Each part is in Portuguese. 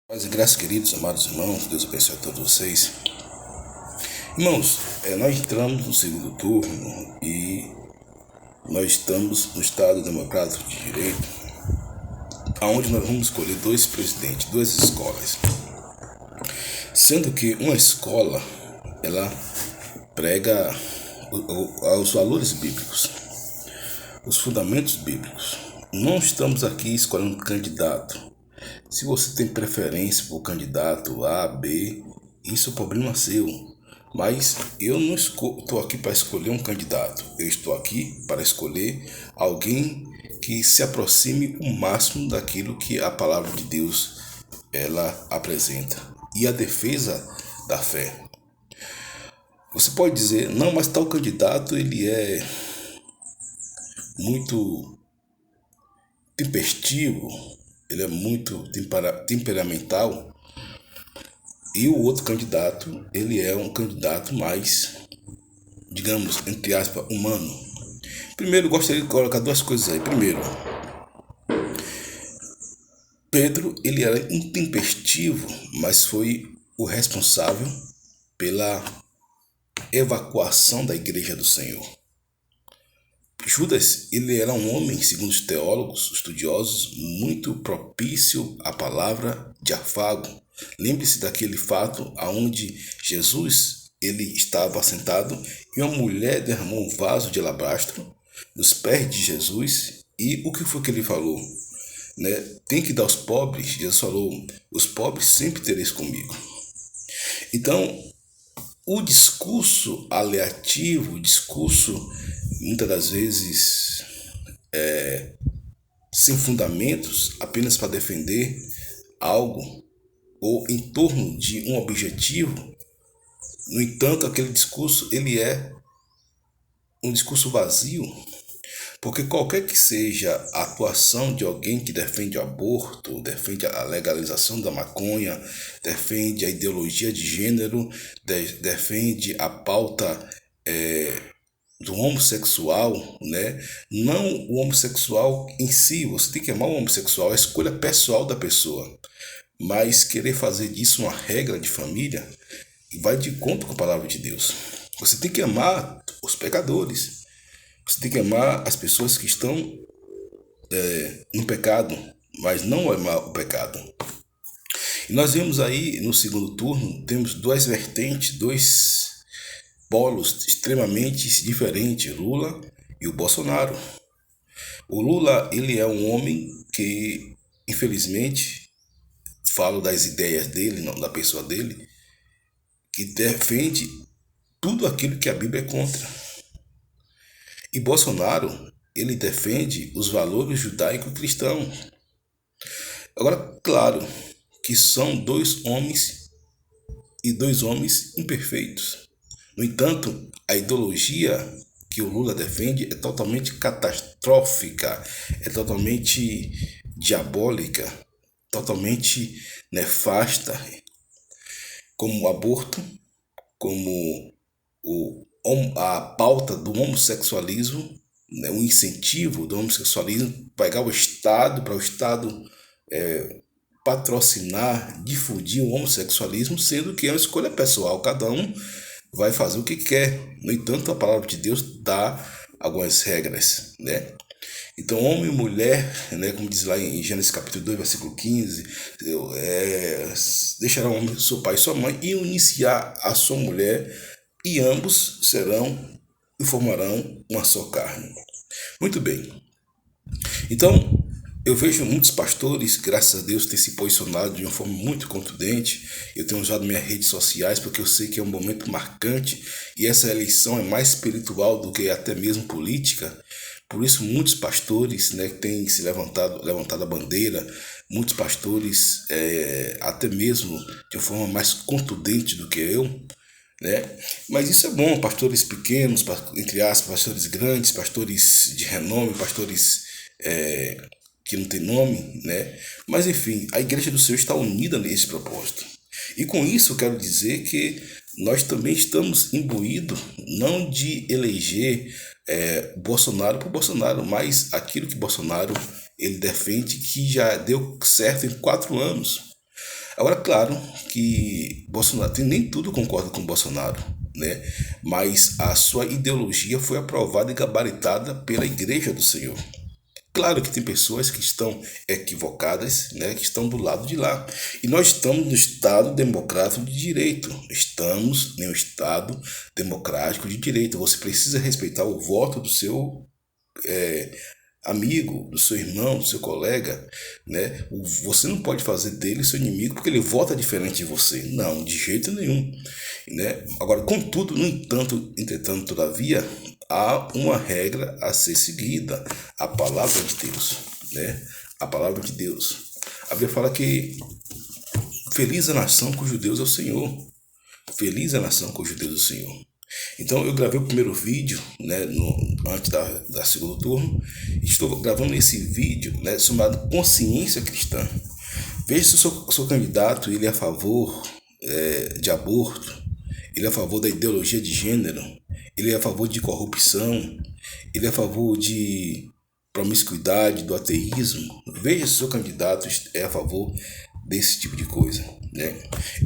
Paz e graça, queridos, amados irmãos, Deus abençoe a todos vocês. Irmãos, nós entramos no segundo turno e nós estamos no Estado Democrático de Direito, onde nós vamos escolher dois presidentes, duas escolas. Sendo que uma escola, ela prega os valores bíblicos, os fundamentos bíblicos. Não estamos aqui escolhendo um candidato. Se você tem preferência por candidato A, B, isso é problema seu. Mas eu não estou aqui para escolher um candidato. Eu estou aqui para escolher alguém que se aproxime o máximo daquilo que a palavra de Deus ela apresenta. E a defesa da fé. Você pode dizer, não, mas tal candidato ele é muito tempestivo, ele é muito temperamental, e o outro candidato, ele é um candidato mais, digamos, entre aspas, humano. Primeiro, gostaria de colocar duas coisas aí. Primeiro, Pedro, ele era intempestivo, mas foi o responsável pela evacuação da igreja do Senhor. Judas, ele era um homem, segundo os teólogos, estudiosos, muito propício à palavra de afago. Lembre-se daquele fato onde Jesus, ele estava sentado e uma mulher derramou um vaso de alabastro nos pés de Jesus. E o que foi que ele falou? Tem que dar aos pobres. Jesus falou, os pobres sempre tereis comigo. Então, o discurso aleativo, o discurso muitas das vezes sem fundamentos, apenas para defender algo ou em torno de um objetivo. No entanto, aquele discurso ele é um discurso vazio, porque qualquer que seja a atuação de alguém que defende o aborto, defende a legalização da maconha, defende a ideologia de gênero, defende a pauta do homossexual, Não o homossexual em si, você tem que amar o homossexual, é a escolha pessoal da pessoa. Mas querer fazer disso uma regra de família vai de conta com a palavra de Deus. Você tem que amar os pecadores. Você tem que amar as pessoas que estão no pecado, mas não amar o pecado. E nós vemos aí no segundo turno, temos duas vertentes, dois polos extremamente diferentes, Lula e o Bolsonaro. O Lula, ele é um homem que, infelizmente, falo das ideias dele, não da pessoa dele, que defende tudo aquilo que a Bíblia é contra. E Bolsonaro, ele defende os valores judaico-cristãos. Agora, claro que são dois homens e dois homens imperfeitos. No entanto, a ideologia que o Lula defende é totalmente catastrófica, é totalmente diabólica, totalmente nefasta, como o aborto, como a pauta do homossexualismo, o incentivo do homossexualismo, pegar o Estado, para o Estado patrocinar, difundir o homossexualismo, sendo que é uma escolha pessoal, cada um vai fazer o que quer. No entanto, a palavra de Deus dá algumas regras, Então, homem e mulher, como diz lá em Gênesis capítulo 2, versículo 15, deixará o homem seu pai e sua mãe e unir-se-á a sua mulher, e ambos serão e formarão uma só carne. Muito bem. Então, eu vejo muitos pastores, graças a Deus, ter se posicionado de uma forma muito contundente. Eu tenho usado minhas redes sociais porque eu sei que é um momento marcante e essa eleição é mais espiritual do que até mesmo política. Por isso, muitos pastores têm se levantado a bandeira, muitos pastores, até mesmo de uma forma mais contundente do que eu, Mas isso é bom, pastores pequenos, entre aspas, pastores grandes, pastores de renome, pastores que não tem nome, Mas enfim, a igreja do Senhor está unida nesse propósito. E com isso eu quero dizer que nós também estamos imbuídos não de eleger Bolsonaro por Bolsonaro, mas aquilo que Bolsonaro ele defende que já deu certo em 4 anos. Agora, claro que Bolsonaro, nem tudo concorda com Bolsonaro, né? Mas a sua ideologia foi aprovada e gabaritada pela Igreja do Senhor. Claro que tem pessoas que estão equivocadas, né, que estão do lado de lá. E nós estamos no Estado democrático de direito. Estamos em um Estado democrático de direito. Você precisa respeitar o voto do seu amigo, do seu irmão, do seu colega, né? Você não pode fazer dele seu inimigo porque ele vota diferente de você. Não, de jeito nenhum, né? Agora, contudo, no entanto, entretanto, todavia, há uma regra a ser seguida, a palavra de Deus, né? A palavra de Deus. A Bíblia fala que feliz a nação cujo Deus é o Senhor. Feliz a nação cujo Deus é o Senhor. Então eu gravei o primeiro vídeo, né, antes da segundo turno. Estou gravando esse vídeo, né, chamado Consciência Cristã. Veja se o seu candidato ele é a favor de aborto, ele é a favor da ideologia de gênero, ele é a favor de corrupção, ele é a favor de promiscuidade, do ateísmo. Veja se o seu candidato é a favor desse tipo de coisa, né?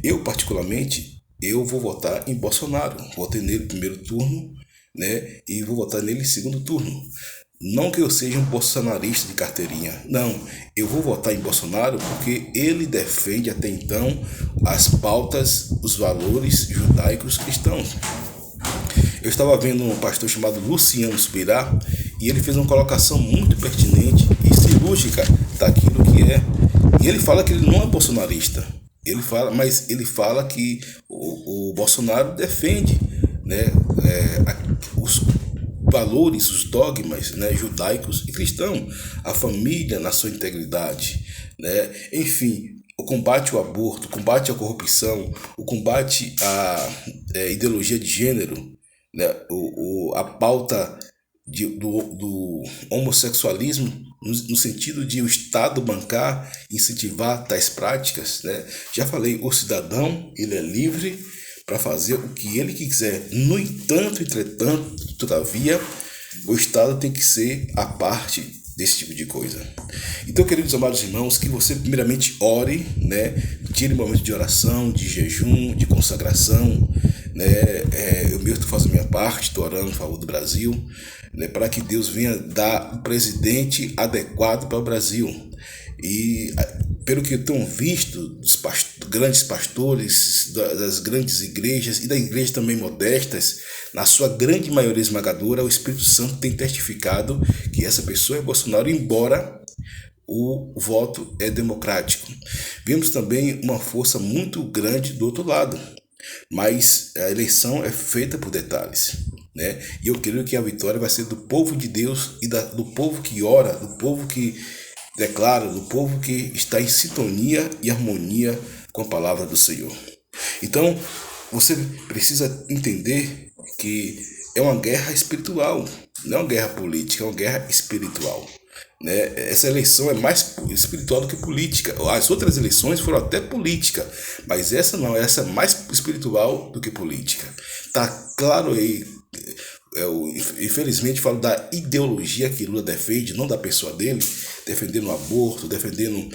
Eu, particularmente, eu vou votar em Bolsonaro. Votei nele no primeiro turno, né? E vou votar nele no segundo turno. Não que eu seja um bolsonarista de carteirinha. Não, eu vou votar em Bolsonaro porque ele defende até então as pautas, os valores judaicos cristãos. Eu estava vendo um pastor chamado Luciano Subirá e ele fez uma colocação muito pertinente e cirúrgica daquilo que é. E ele fala que ele não é bolsonarista. Mas ele fala que o Bolsonaro defende, né, os valores, os dogmas, né, judaicos e cristãos, a família na sua integridade, né, enfim, o combate ao aborto, o combate à corrupção, o combate à ideologia de gênero, né, a pauta do homossexualismo no sentido de o Estado bancar, incentivar tais práticas, né? Já falei, o cidadão ele é livre para fazer o que ele quiser. No entanto, entretanto, todavia, o Estado tem que ser a parte desse tipo de coisa. Então, queridos amados irmãos, que você primeiramente ore, né? Tire um momento de oração, de jejum, de consagração, né? Eu mesmo estou fazendo a minha parte, estou orando a favor do Brasil, né? Para que Deus venha dar um presidente adequado para o Brasil. E pelo que eu tenho visto dos grandes pastores, das grandes igrejas e das igrejas também modestas, na sua grande maioria esmagadora, o Espírito Santo tem testificado que essa pessoa é Bolsonaro, embora o voto é democrático. Vemos também uma força muito grande do outro lado, mas a eleição é feita por detalhes, né? E eu creio que a vitória vai ser do povo de Deus e do povo que ora, do povo que declara, do povo que está em sintonia e harmonia com a palavra do Senhor. Então, você precisa entender que é uma guerra espiritual, não é uma guerra política, é uma guerra espiritual, né? Essa eleição é mais espiritual do que política. As outras eleições foram até política, mas essa não, essa é mais espiritual do que política. Tá claro aí. Eu, infelizmente, falo da ideologia que Lula defende, não da pessoa dele, defendendo o aborto, defendendo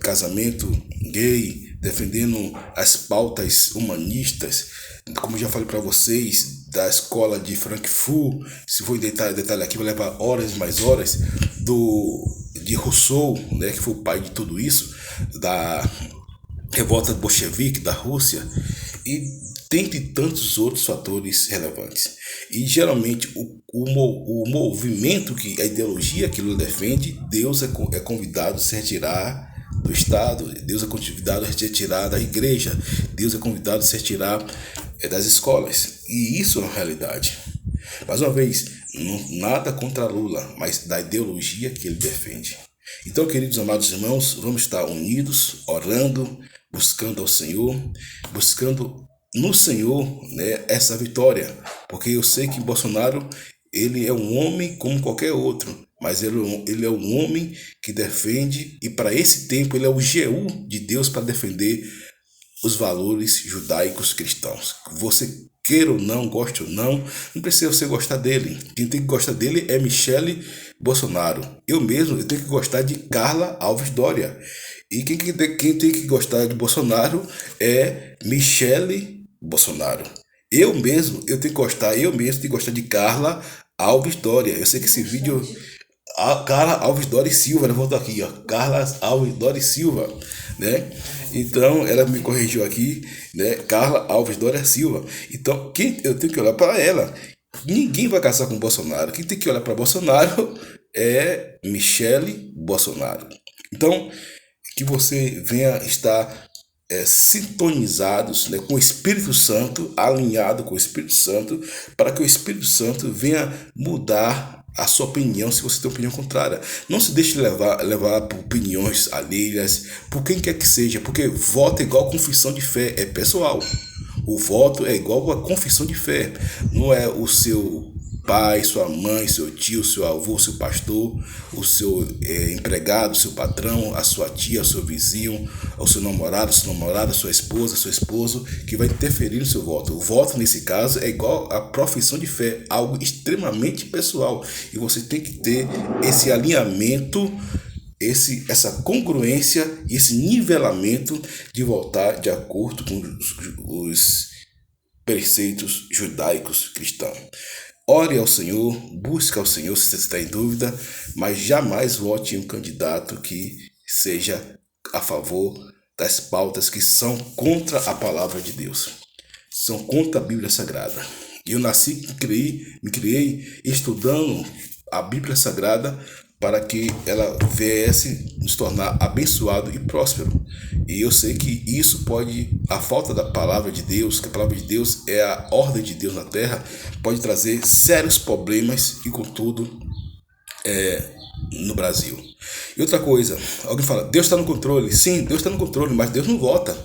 casamento gay, defendendo as pautas humanistas, como já falei para vocês, da escola de Frankfurt. Se for detalhe aqui, vai levar horas e mais horas, de Rousseau, né, que foi o pai de tudo isso, da revolta bolchevique da Rússia, e dentre tantos outros fatores relevantes. E geralmente o movimento, a ideologia que Lula defende, Deus é convidado a se retirar do Estado, Deus é convidado a se retirar da igreja, Deus é convidado a se retirar das escolas. E isso é uma realidade. Mais uma vez, nada contra Lula, mas da ideologia que ele defende. Então, queridos amados irmãos, vamos estar unidos, orando, buscando ao Senhor, buscando no Senhor, né, essa vitória, porque eu sei que Bolsonaro ele é um homem como qualquer outro, mas ele é um homem que defende, e para esse tempo ele é o Jeú de Deus para defender os valores judaicos cristãos. Você queira ou não, goste ou não, não precisa você gostar dele. Quem tem que gostar dele é Michele Bolsonaro. Eu tenho que gostar de Carla Alves Dória. E quem tem que gostar de Bolsonaro é Michele Bolsonaro. Eu tenho que gostar, eu mesmo tenho que gostar de Carla Alves Dória. Eu sei que esse vídeo. A Carla Alves Dória e Silva, né? Voltou aqui, ó. Carla Alves Dória e Silva, né? Então, ela me corrigiu aqui, né? Carla Alves Dória Silva. Então, eu tenho que olhar para ela. Ninguém vai casar com Bolsonaro. Quem tem que olhar para Bolsonaro é Michele Bolsonaro. Então, que você venha estar sintonizados, né, com o Espírito Santo, alinhado com o Espírito Santo, para que o Espírito Santo venha mudar a sua opinião, se você tem opinião contrária. Não se deixe levar por opiniões alheias, por quem quer que seja, porque voto é igual confissão de fé, é pessoal. O voto é igual a confissão de fé. Não é o seu pai, sua mãe, seu tio, seu avô, seu pastor, o seu empregado, seu patrão, a sua tia, o seu vizinho, o seu namorado, sua namorada, sua esposa, seu esposo, que vai interferir no seu voto. O voto, nesse caso, é igual a profissão de fé, algo extremamente pessoal. E você tem que ter esse alinhamento, essa congruência, esse nivelamento de votar de acordo com os preceitos judaicos cristãos. Ore ao Senhor, busque ao Senhor se você está em dúvida, mas jamais vote em um candidato que seja a favor das pautas que são contra a palavra de Deus, são contra a Bíblia Sagrada. Eu me criei estudando a Bíblia Sagrada para que ela viesse nos tornar abençoado e próspero. E eu sei que isso a falta da palavra de Deus, que a palavra de Deus é a ordem de Deus na terra, pode trazer sérios problemas e, contudo, no Brasil. E outra coisa, alguém fala, Deus está no controle. Sim, Deus está no controle, mas Deus não vota.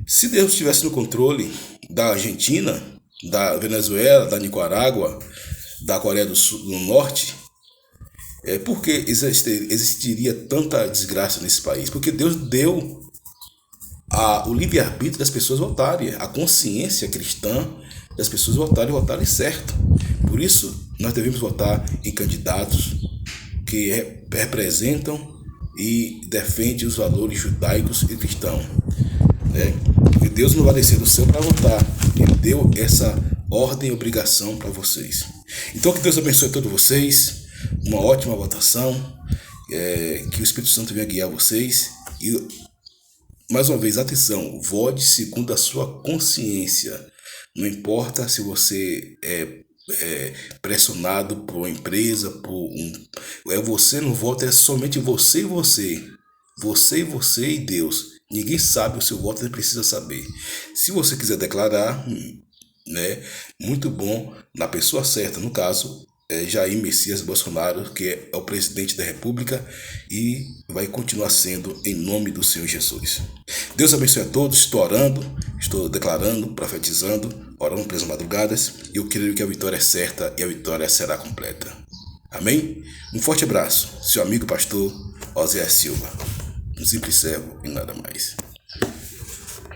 Se Deus estivesse no controle da Argentina, da Venezuela, da Nicarágua, da Coreia do Norte, por que existiria tanta desgraça nesse país? Porque Deus deu o livre-arbítrio das pessoas votarem, a consciência cristã das pessoas votarem certo. Por isso, nós devemos votar em candidatos que representam e defendem os valores judaicos e cristãos. Porque Deus não vai descer do céu para votar. Ele deu essa ordem e obrigação para vocês. Então, que Deus abençoe a todos vocês. Uma ótima votação, que o Espírito Santo venha guiar vocês e, mais uma vez, atenção, vote segundo a sua consciência. Não importa se você é pressionado por uma empresa, você não vota, é somente você e você. Você e você e Deus. Ninguém sabe o seu voto, ele precisa saber. Se você quiser declarar, muito bom, na pessoa certa, no caso, Jair Messias Bolsonaro, que é o presidente da República e vai continuar sendo em nome do Senhor Jesus. Deus abençoe a todos. Estou orando, estou declarando, profetizando, orando pelas madrugadas e eu creio que a vitória é certa e a vitória será completa. Amém? Um forte abraço. Seu amigo pastor Oséias Silva. Um simples servo e nada mais.